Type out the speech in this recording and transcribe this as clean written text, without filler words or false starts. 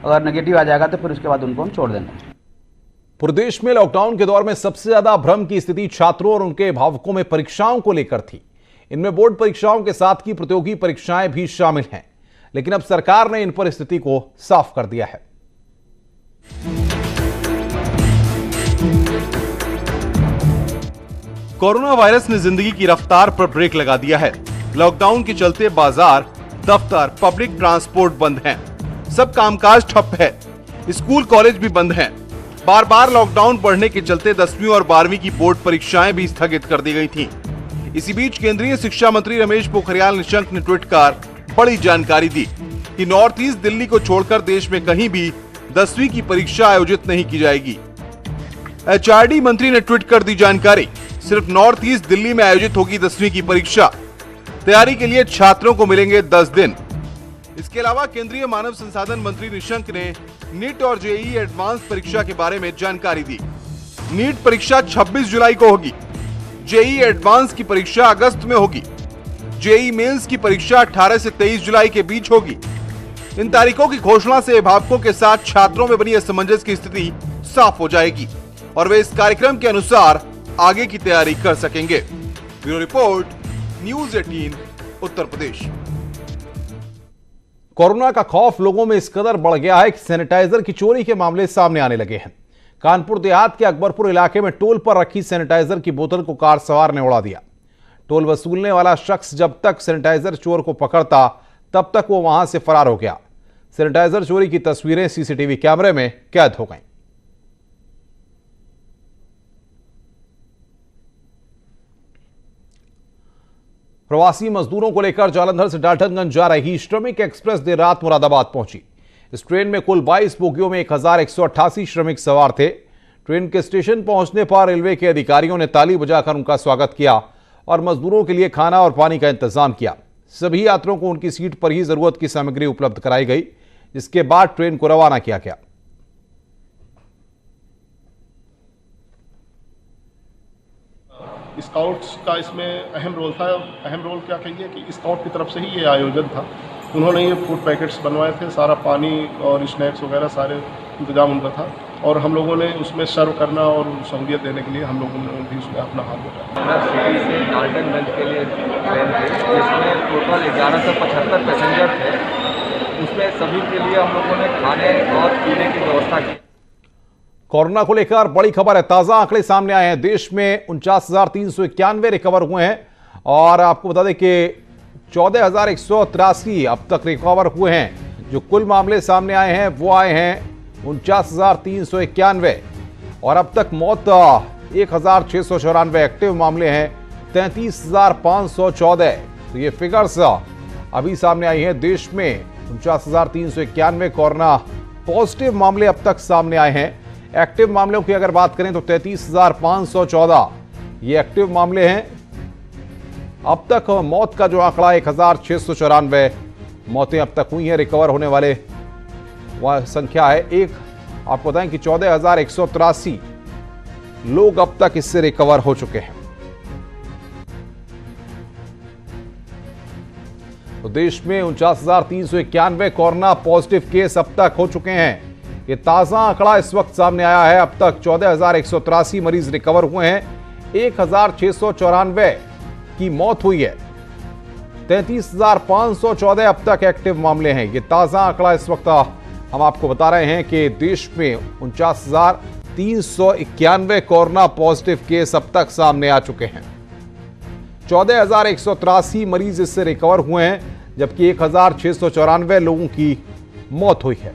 अगर नेगेटिव आ जाएगा तो फिर उसके बाद उनको हम छोड़ देंगे। प्रदेश में लॉकडाउन के दौर में सबसे ज्यादा भ्रम की स्थिति छात्रों और उनके अभिभावकों में परीक्षाओं को लेकर थी। इनमें बोर्ड परीक्षाओं के साथ की प्रतियोगी परीक्षाएं भी शामिल हैं, लेकिन अब सरकार ने इन पर स्थिति को साफ कर दिया है। कोरोना वायरस ने जिंदगी की रफ्तार पर ब्रेक लगा दिया है। लॉकडाउन के चलते बाजार, दफ्तर, पब्लिक ट्रांसपोर्ट बंद हैं। सब कामकाज ठप है। स्कूल कॉलेज भी बंद हैं। बार बार लॉकडाउन बढ़ने के चलते 10वीं और 12वीं की बोर्ड परीक्षाएं भी स्थगित कर दी गई थीं। इसी बीच केंद्रीय शिक्षा मंत्री रमेश पोखरियाल निशंक ने ट्वीट कर बड़ी जानकारी दी कि नॉर्थ ईस्ट दिल्ली को छोड़कर देश में कहीं भी 10वीं की परीक्षा आयोजित नहीं की जाएगी। एचआरडी मंत्री ने ट्वीट कर दी जानकारी, सिर्फ नॉर्थ ईस्ट दिल्ली में आयोजित होगी 10वीं की परीक्षा। तैयारी के लिए छात्रों को मिलेंगे 10 दिन। इसके अलावा केंद्रीय मानव संसाधन मंत्री निशंक ने नीट और जेईई एडवांस परीक्षा के बारे में जानकारी दी। नीट परीक्षा 26 जुलाई को होगी। जेईई एडवांस की परीक्षा अगस्त में होगी। जेईई मेंस की परीक्षा 18 से 23 जुलाई के बीच होगी। इन तारीखों की घोषणा से अभिभावकों के साथ छात्रों में बनी असमंजस की स्थिति साफ हो जाएगी और वे इस कार्यक्रम के अनुसार आगे की तैयारी कर सकेंगे। Bureau report, news 18 Uttar Pradesh. Corona का खौफ लोगों में इस कदर बढ़ गया है कि सैनिटाइजर की चोरी के मामले सामने आने लगे हैं। कानपुर देहात के अकबरपुर इलाके में टोल पर रखी सैनिटाइजर की बोतल को कार सवार ने उड़ा दिया। टोल वसूलने वाला शख्स जब तक सैनिटाइजर चोर को पकड़ता तब तक वो वहां से फरार हो गया। सैनिटाइजर चोरी की तस्वीरें सीसीटीवी कैमरे में कैद हो गईं। प्रवासी मजदूरों को लेकर जालंधर से डाल्टनगंज जा रही श्रमिक एक्सप्रेस देर रात मुरादाबाद पहुंची। इस ट्रेन में कुल 22 बोगियों में 1188 श्रमिक सवार थे। ट्रेन के स्टेशन पहुंचने पर रेलवे के अधिकारियों ने ताली बजाकर उनका स्वागत किया और मजदूरों के लिए खाना और पानी का इंतजाम किया। सभी यात्रियों को उनकी सीट पर ही जरूरत की सामग्री उपलब्ध कराई गई, जिसके बाद ट्रेन को रवाना किया गया। स्काउट्स का इसमें अहम रोल था। अहम रोल क्या कहिए कि स्काउट की तरफ से ही ये आयोजन था। उन्होंने ये फूड पैकेट्स बनवाए थे, सारा पानी और स्नैक्स वगैरह सारे इंतजाम उनका था और हम लोगों ने उसमें सर्व करना और सहूलियत देने के लिए हम लोगों ने भी उसमें अपना हाथ बढ़ाया। सिटी से डाल्टनगंज के लिए ट्रेन थी, जिसमें टोटल 1175 पैसेंजर थे। उसमें सभी के लिए हम लोगों ने खाने और पीने की व्यवस्था की। कोरोना को लेकर बड़ी खबर है। ताजा आंकड़े सामने आए हैं। देश में 49,391 रिकवर हुए हैं और आपको बता दें कि 14,183 अब तक रिकवर हुए हैं। जो कुल मामले सामने आए हैं वो आए हैं 49,391 और अब तक मौत 1,694। एक्टिव मामले हैं 33,514। तो ये फिगर्स अभी सामने आई हैं। देश में 49,391 कोरोना पॉजिटिव मामले अब तक सामने आए हैं। एक्टिव मामलों की अगर बात करें तो 33,514 ये एक्टिव मामले हैं। अब तक मौत का जो आंकड़ा 1,694 मौतें अब तक हुई हैं। रिकवर होने वाले वह संख्या है एक। आपको बताएं कि 14,183 लोग अब तक इससे रिकवर हो चुके हैं। तो देश में 49,391 कोरोना पॉजिटिव केस अब तक हो चुके हैं। ये ताजा आंकड़ा इस वक्त सामने आया है। अब तक 14,183 मरीज रिकवर हुए हैं। 1,694 की मौत हुई है। 33,514 अब तक एक्टिव मामले हैं। ये ताजा आंकड़ा इस वक्त हम आपको बता रहे हैं कि देश में 49,391 कोरोना पॉजिटिव केस अब तक सामने आ चुके हैं। 14,183 मरीज इससे रिकवर हुए हैं, जबकि 1,694 लोगों की मौत हुई है।